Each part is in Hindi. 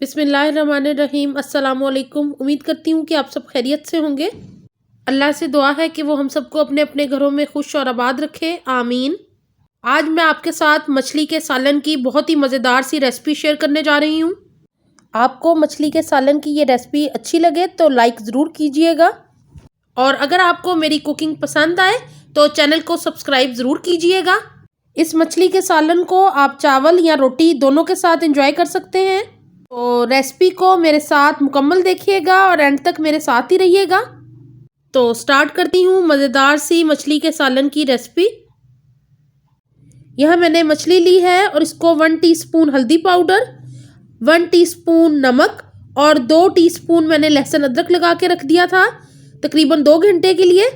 बिस्मिल्लाहिर्रहमानिर्रहीम। अस्सलामुअलैकुम। उम्मीद करती हूँ कि आप सब खैरियत से होंगे। अल्लाह से दुआ है कि वो हम सबको अपने अपने घरों में खुश और आबाद रखे, आमीन। आज मैं आपके साथ मछली के सालन की बहुत ही मज़ेदार सी रेसिपी शेयर करने जा रही हूँ। आपको मछली के सालन की ये रेसिपी अच्छी लगे तो लाइक ज़रूर कीजिएगा, और अगर आपको मेरी कुकिंग पसंद आए तो चैनल को सब्सक्राइब ज़रूर कीजिएगा। इस मछली के सालन को आप चावल या रोटी दोनों के साथ एंजॉय कर सकते हैं। तो रेसिपी को मेरे साथ मुकम्मल देखिएगा और एंड तक मेरे साथ ही रहिएगा। तो स्टार्ट करती हूँ मज़ेदार सी मछली के सालन की रेसिपी। यह मैंने मछली ली है और इसको 1 टीस्पून हल्दी पाउडर, 1 टीस्पून नमक और 2 टीस्पून मैंने लहसुन अदरक लगा के रख दिया था तकरीबन 2 घंटे के लिए।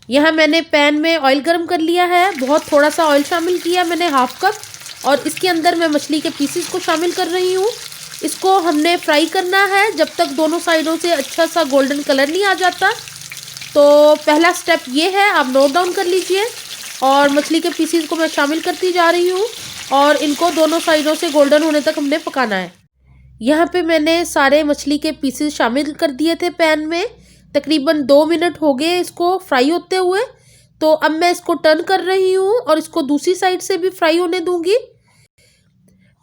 यह मैंने पैन में ऑयल गर्म कर लिया है। बहुत थोड़ा सा ऑयल शामिल किया मैंने, हाफ कप, और इसके अंदर मैं मछली के पीसेस को शामिल कर रही हूँ। इसको हमने फ्राई करना है जब तक दोनों साइडों से अच्छा सा गोल्डन कलर नहीं आ जाता। तो पहला स्टेप ये है, आप नोट डाउन कर लीजिए। और मछली के पीसेस को मैं शामिल करती जा रही हूँ और इनको दोनों साइडों से गोल्डन होने तक हमने पकाना है। यहाँ पे मैंने सारे मछली के पीसेस शामिल कर दिए थे पैन में। तकरीबन 2 मिनट हो गए इसको फ्राई होते हुए। तो अब मैं इसको टर्न कर रही हूँ और इसको दूसरी साइड से भी फ्राई होने दूंगी।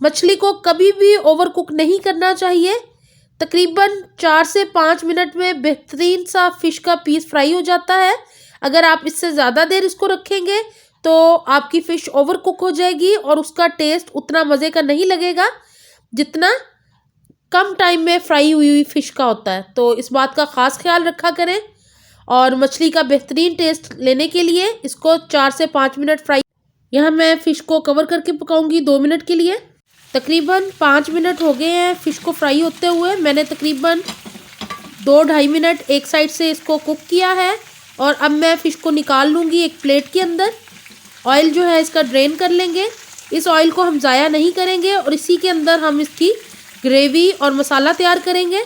मछली को कभी भी ओवर कुक नहीं करना चाहिए। तकरीबन 4 से 5 मिनट में बेहतरीन सा फिश का पीस फ्राई हो जाता है। अगर आप इससे ज़्यादा देर इसको रखेंगे तो आपकी फ़िश ओवर कुक हो जाएगी और उसका टेस्ट उतना मज़े का नहीं लगेगा जितना कम टाइम में फ्राई हुई फ़िश का होता है। तो इस बात का ख़ास ख्याल रखा करें। और मछली का बेहतरीन टेस्ट लेने के लिए इसको 4 से 5 मिनट फ्राई। यहाँ मैं फ़िश को कवर करके पकाऊंगी 2 मिनट के लिए। तकरीबन 5 मिनट हो गए हैं फ़िश को फ्राई होते हुए। मैंने तकरीबन 2-2.5 मिनट एक साइड से इसको कुक किया है और अब मैं फ़िश को निकाल लूँगी एक प्लेट के अंदर। ऑयल जो है इसका ड्रेन कर लेंगे। इस ऑयल को हम ज़ाया नहीं करेंगे और इसी के अंदर हम इसकी ग्रेवी और मसाला तैयार करेंगे।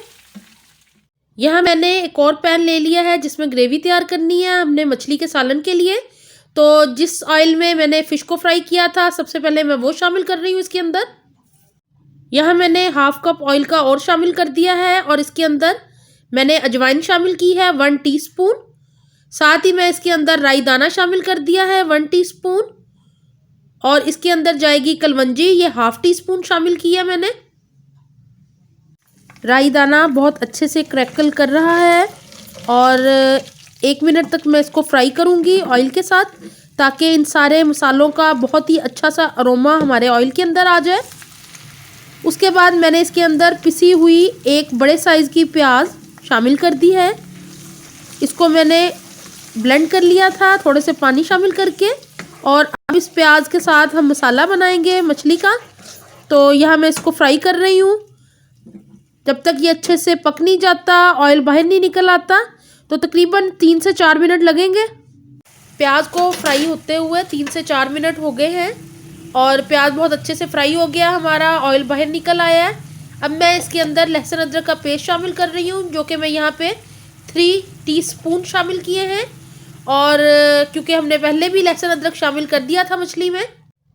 यहाँ मैंने एक और पैन ले लिया है जिसमें ग्रेवी तैयार करनी है हमने मछली के सालन के लिए। तो जिस ऑयल में मैंने फ़िश को फ्राई किया था सबसे पहले मैं वो शामिल कर रही हूँ इसके अंदर। यहाँ मैंने हाफ कप ऑयल का और शामिल कर दिया है और इसके अंदर मैंने अजवाइन शामिल की है 1 टीस्पून। साथ ही मैं इसके अंदर राई दाना शामिल कर दिया है 1 टीस्पून। और इसके अंदर जाएगी कलवंजी, ये हाफ टीस्पून शामिल किया मैंने। राई दाना बहुत अच्छे से क्रैकल कर रहा है और 1 मिनट तक मैं इसको फ्राई करूँगी ऑयल के साथ, ताकि इन सारे मसालों का बहुत ही अच्छा सा अरोमा हमारे ऑयल के अंदर आ जाए। उसके बाद मैंने इसके अंदर पिसी हुई एक बड़े साइज़ की प्याज शामिल कर दी है। इसको मैंने ब्लेंड कर लिया था थोड़े से पानी शामिल करके। और अब इस प्याज के साथ हम मसाला बनाएंगे मछली का। तो यहाँ मैं इसको फ्राई कर रही हूँ जब तक ये अच्छे से पक नहीं जाता, ऑयल बाहर नहीं निकल आता। तो तकरीबन 3 से 4 मिनट लगेंगे। प्याज को फ्राई होते हुए 3 से 4 मिनट हो गए हैं और प्याज बहुत अच्छे से फ्राई हो गया हमारा, ऑयल बाहर निकल आया है। अब मैं इसके अंदर लहसुन अदरक का पेस्ट शामिल कर रही हूँ, जो कि मैं यहाँ पे 3 टीस्पून शामिल किए हैं। और क्योंकि हमने पहले भी लहसुन अदरक शामिल कर दिया था मछली में।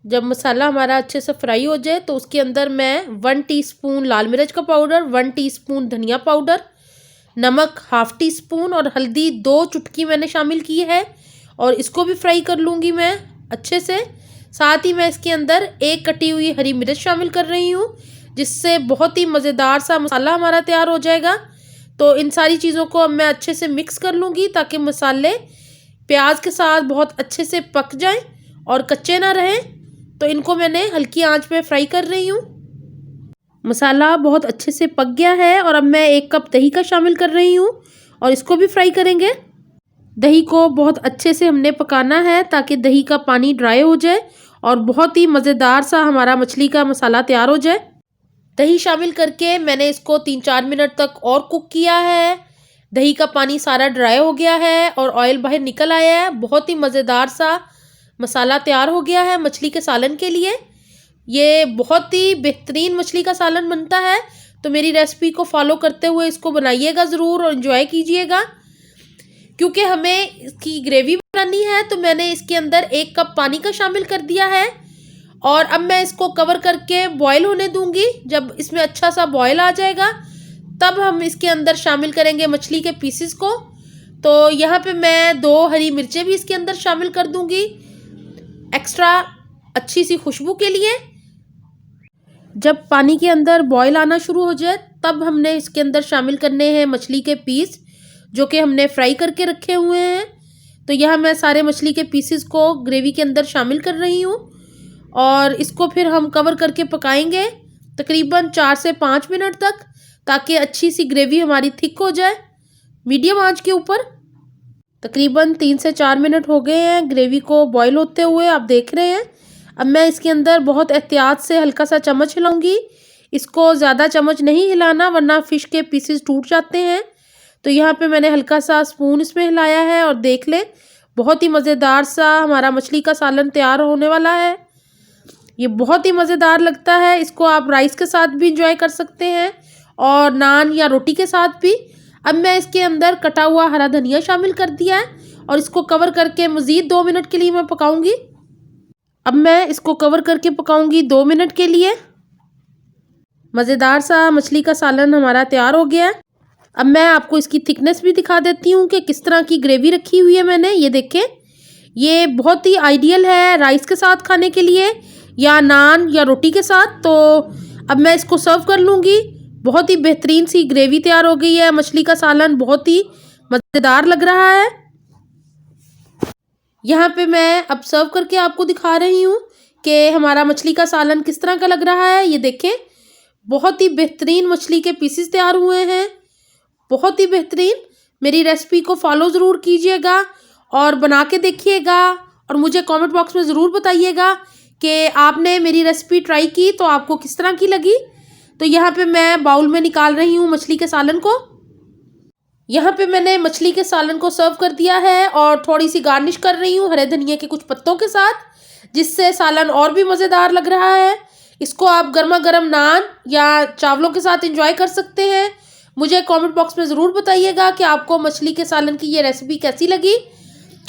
जब मसाला हमारा अच्छे से फ्राई हो जाए तो उसके अंदर मैं 1 टीस्पून लाल मिर्च का पाउडर, 1 टीस्पून धनिया पाउडर, नमक हाफ टीस्पून और हल्दी 2 चुटकी मैंने शामिल की है। और इसको भी फ्राई कर लूँगी मैं अच्छे से। साथ ही मैं इसके अंदर 1 कटी हुई हरी मिर्च शामिल कर रही हूँ, जिससे बहुत ही मज़ेदार सा मसाला हमारा तैयार हो जाएगा। तो इन सारी चीज़ों को अब मैं अच्छे से मिक्स कर लूँगी ताकि मसाले प्याज के साथ बहुत अच्छे से पक जाएं और कच्चे ना रहें। तो इनको मैंने हल्की आंच पे फ्राई कर रही हूँ। मसाला बहुत अच्छे से पक गया है और अब मैं 1 कप दही का शामिल कर रही हूँ और इसको भी फ्राई करेंगे। दही को बहुत अच्छे से हमने पकाना है ताकि दही का पानी ड्राई हो जाए और बहुत ही मज़ेदार सा हमारा मछली का मसाला तैयार हो जाए। दही शामिल करके मैंने इसको 3-4 मिनट तक और कुक किया है। दही का पानी सारा ड्राई हो गया है और ऑयल बाहर निकल आया है। बहुत ही मज़ेदार सा मसाला तैयार हो गया है मछली के सालन के लिए। ये बहुत ही बेहतरीन मछली का सालन बनता है। तो मेरी रेसिपी को फॉलो करते हुए इसको बनाइएगा ज़रूर और एंजॉय कीजिएगा। क्योंकि हमें इसकी ग्रेवी बनानी है तो मैंने इसके अंदर 1 कप पानी का शामिल कर दिया है और अब मैं इसको कवर करके बॉईल होने दूंगी। जब इसमें अच्छा सा बॉईल आ जाएगा तब हम इसके अंदर शामिल करेंगे मछली के पीसेस को। तो यहाँ पे मैं 2 हरी मिर्चें भी इसके अंदर शामिल कर दूंगी एक्स्ट्रा अच्छी सी खुशबू के लिए। जब पानी के अंदर बॉईल आना शुरू हो जाए तब हमने इसके अंदर शामिल करने हैं मछली के पीस जो कि हमने फ्राई करके रखे हुए हैं। तो यहाँ मैं सारे मछली के पीसेस को ग्रेवी के अंदर शामिल कर रही हूँ और इसको फिर हम कवर करके पकाएंगे तकरीबन 4 से 5 मिनट तक, ताकि अच्छी सी ग्रेवी हमारी थिक हो जाए मीडियम आंच के ऊपर। तकरीबन 3 से 4 मिनट हो गए हैं ग्रेवी को बॉईल होते हुए, आप देख रहे हैं। अब मैं इसके अंदर बहुत एहतियात से हल्का सा चम्मच हिलाऊंगी। इसको ज़्यादा चम्मच नहीं हिलाना वरना फ़िश के पीसेस टूट जाते हैं। तो यहाँ पे मैंने हल्का सा स्पून इसमें हिलाया है और देख ले बहुत ही मज़ेदार सा हमारा मछली का सालन तैयार होने वाला है। ये बहुत ही मज़ेदार लगता है। इसको आप राइस के साथ भी इंजॉय कर सकते हैं और नान या रोटी के साथ भी। अब मैं इसके अंदर कटा हुआ हरा धनिया शामिल कर दिया है और इसको कवर करके मज़ीद 2 मिनट के लिए मैं पकाऊंगी। अब मैं इसको कवर करके पकाऊंगी 2 मिनट के लिए। मज़ेदार सा मछली का सालन हमारा तैयार हो गया है। अब मैं आपको इसकी थिकनेस भी दिखा देती हूँ कि किस तरह की ग्रेवी रखी हुई है मैंने। ये देखें, ये बहुत ही आइडियल है राइस के साथ खाने के लिए या नान या रोटी के साथ। तो अब मैं इसको सर्व कर लूँगी। बहुत ही बेहतरीन सी ग्रेवी तैयार हो गई है। मछली का सालन बहुत ही मज़ेदार लग रहा है। यहाँ पे मैं अब सर्व करके आपको दिखा रही हूँ कि हमारा मछली का सालन किस तरह का लग रहा है। ये देखें, बहुत ही बेहतरीन मछली के पीसेस तैयार हुए हैं, बहुत ही बेहतरीन। मेरी रेसिपी को फॉलो ज़रूर कीजिएगा और बना के देखिएगा और मुझे कमेंट बॉक्स में ज़रूर बताइएगा कि आपने मेरी रेसिपी ट्राई की तो आपको किस तरह की लगी। तो यहाँ पे मैं बाउल में निकाल रही हूँ मछली के सालन को। यहाँ पे मैंने मछली के सालन को सर्व कर दिया है और थोड़ी सी गार्निश कर रही हूँ हरे धनिया के कुछ पत्तों के साथ, जिससे सालन और भी मज़ेदार लग रहा है। इसको आप गर्मा गर्म नान या चावलों के साथ एंजॉय कर सकते हैं। मुझे कमेंट बॉक्स में ज़रूर बताइएगा कि आपको मछली के सालन की ये रेसिपी कैसी लगी।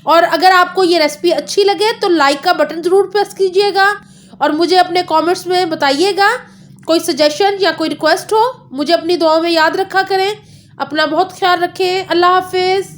और अगर आपको ये रेसिपी अच्छी लगे तो लाइक का बटन ज़रूर प्रेस कीजिएगा और मुझे अपने कमेंट्स में बताइएगा। कोई सजेशन या कोई रिक्वेस्ट हो मुझे अपनी दुआओं में याद रखा करें। अपना बहुत ख्याल रखें। अल्लाह हाफिज़।